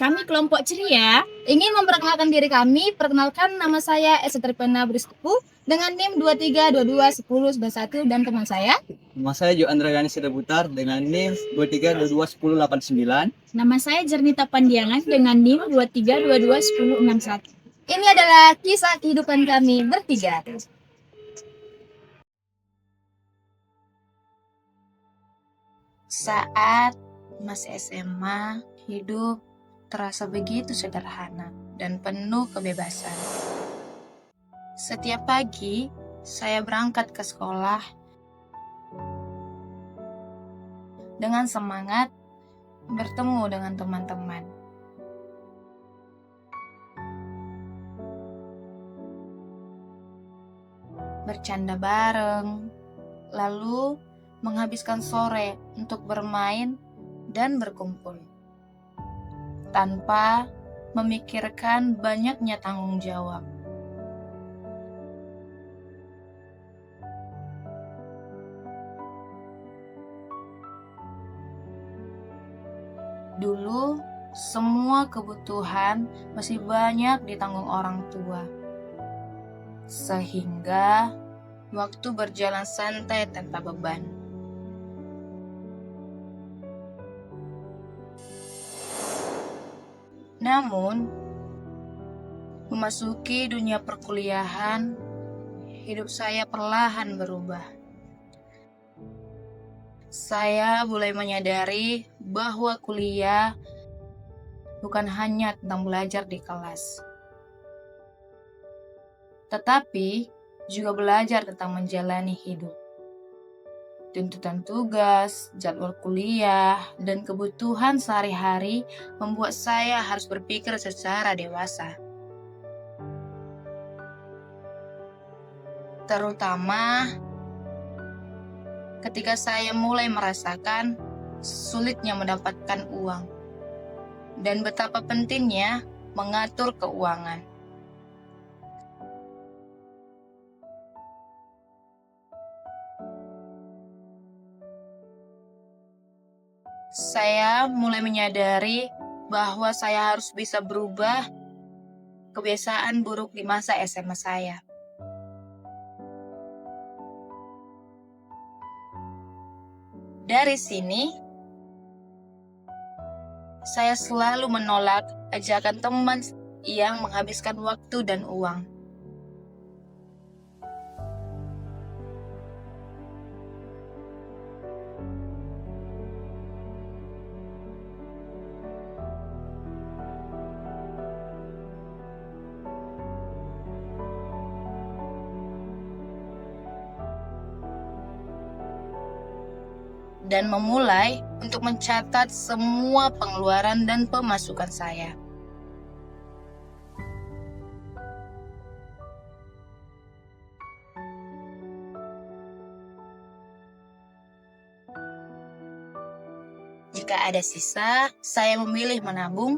Kami kelompok ceria ingin memperkenalkan diri kami. Perkenalkan, nama saya Esa Tripena Bristepu dengan NIM 23221091 dan teman saya. Nama saya Jo Andragani Sidabutar dengan NIM 23221089. Nama saya Jernita Pandiangan dengan NIM 23221061. Ini adalah kisah kehidupan kami bertiga. Saat masih SMA, hidup terasa begitu sederhana dan penuh kebebasan. Setiap pagi, saya berangkat ke sekolah dengan semangat bertemu dengan teman-teman. Bercanda bareng, lalu menghabiskan sore untuk bermain dan berkumpul, tanpa memikirkan banyaknya tanggung jawab. Dulu, semua kebutuhan masih banyak ditanggung orang tua, sehingga waktu berjalan santai tanpa beban. Namun, memasuki dunia perkuliahan, hidup saya perlahan berubah. Saya mulai menyadari bahwa kuliah bukan hanya tentang belajar di kelas, tetapi juga belajar tentang menjalani hidup. Tuntutan tugas, jadwal kuliah, dan kebutuhan sehari-hari membuat saya harus berpikir secara dewasa. Terutama ketika saya mulai merasakan sulitnya mendapatkan uang dan betapa pentingnya mengatur keuangan. Saya mulai menyadari bahwa saya harus bisa berubah kebiasaan buruk di masa SMA saya. Dari sini, saya selalu menolak ajakan teman yang menghabiskan waktu dan uang. Dan memulai untuk mencatat semua pengeluaran dan pemasukan saya. Jika ada sisa, saya memilih menabung.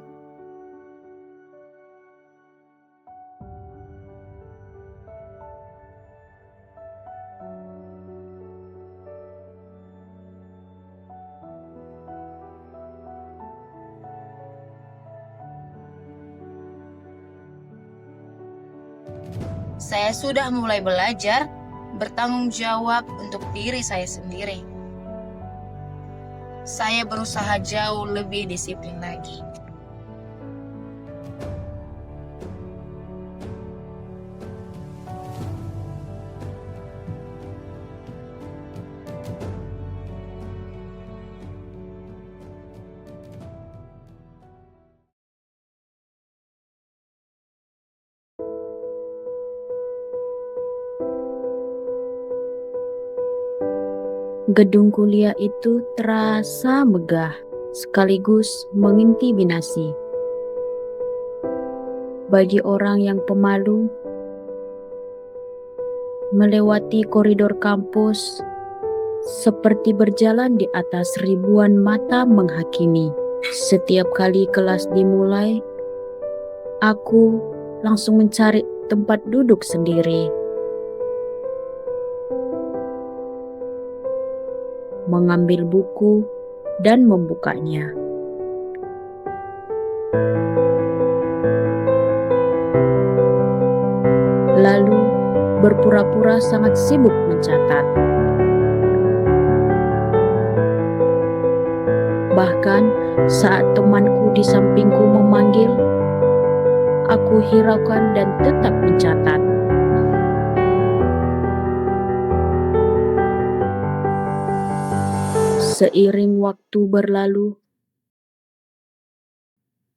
Saya sudah mulai belajar bertanggung jawab untuk diri saya sendiri. Saya berusaha jauh lebih disiplin lagi. Gedung kuliah itu terasa megah, sekaligus mengintimidasi. Bagi orang yang pemalu, melewati koridor kampus seperti berjalan di atas ribuan mata menghakimi. Setiap kali kelas dimulai, aku langsung mencari tempat duduk sendiri. Mengambil buku dan membukanya. lalu berpura-pura sangat sibuk mencatat. Bahkan saat temanku di sampingku memanggil, aku hiraukan dan tetap mencatat. Seiring waktu berlalu,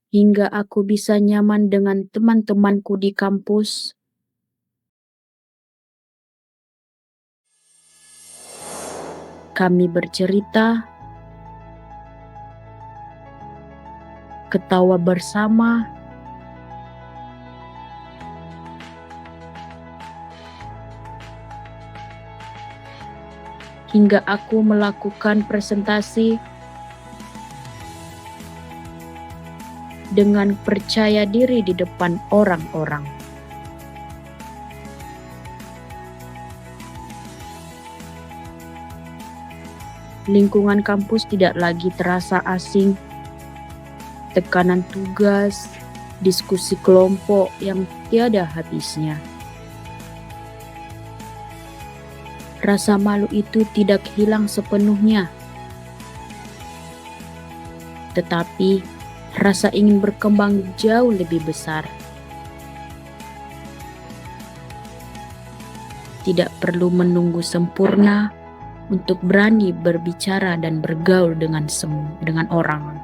hingga aku bisa nyaman dengan teman-temanku di kampus, kami bercerita, ketawa bersama, hingga aku melakukan presentasi dengan percaya diri di depan orang-orang. Lingkungan kampus tidak lagi terasa asing. Tekanan tugas, diskusi kelompok yang tiada habisnya. Rasa malu itu tidak hilang sepenuhnya. Tetapi rasa ingin berkembang jauh lebih besar. Tidak perlu menunggu sempurna untuk berani berbicara dan bergaul dengan orang.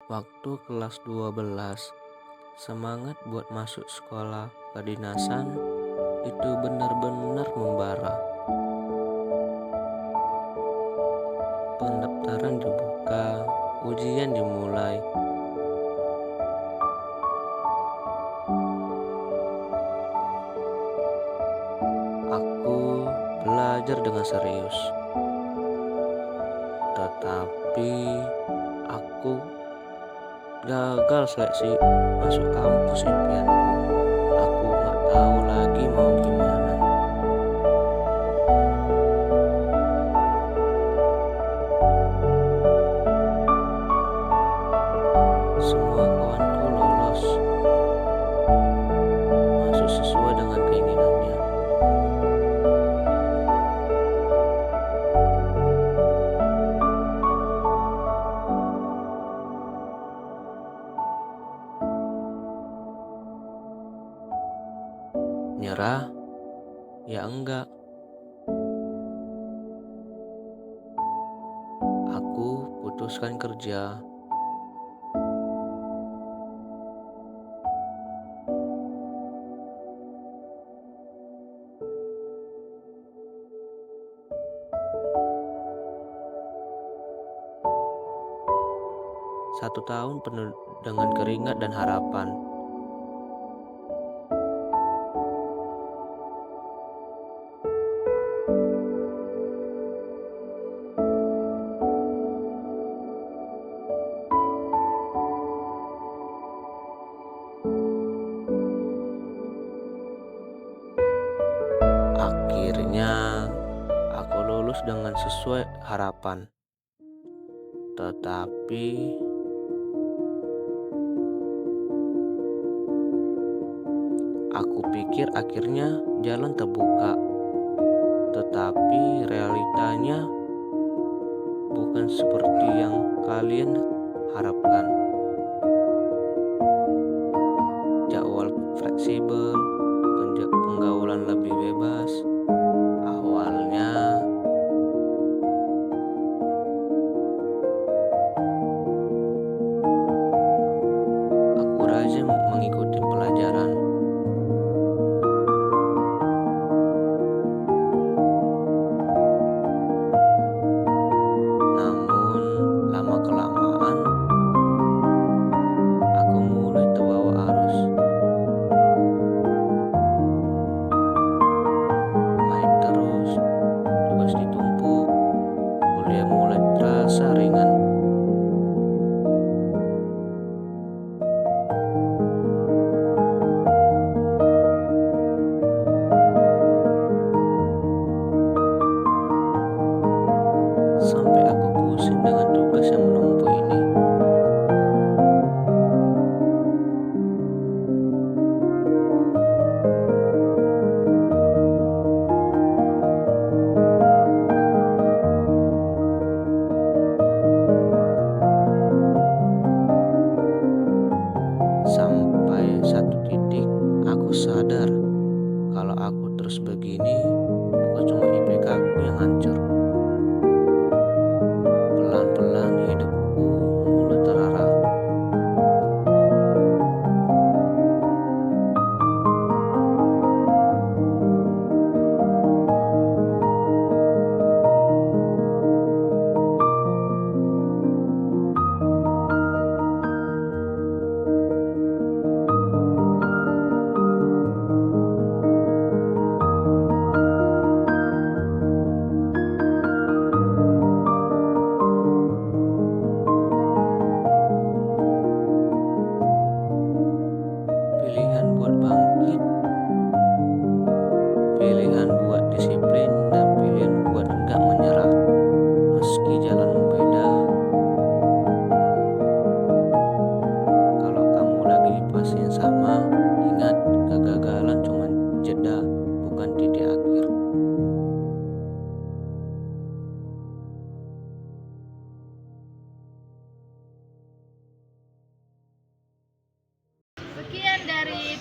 Waktu kelas 12, semangat buat masuk sekolah kedinasan itu benar-benar membara. Pendaftaran dibuka, ujian dimulai. Aku belajar dengan serius. Tetapi aku gagal seleksi masuk kampus impianku. Aku gak tahu lagi mau gimana. Semua kawanku lolos, masuk sesuai dengan keinginannya. Nyerah? Ya enggak. Aku putuskan kerja. Satu tahun penuh dengan keringat dan harapan. Akhirnya aku lulus dengan sesuai harapan. Tetapi aku pikir akhirnya jalan terbuka. Tetapi realitanya bukan seperti yang kalian harapkan. Jadwal fleksibel, penggaulan lebih bebas. Awalnya aku rajin mengikuti pelajaran. Namun lama-kelamaan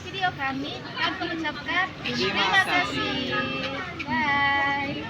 video kami mengucapkan terima kasih. Bye.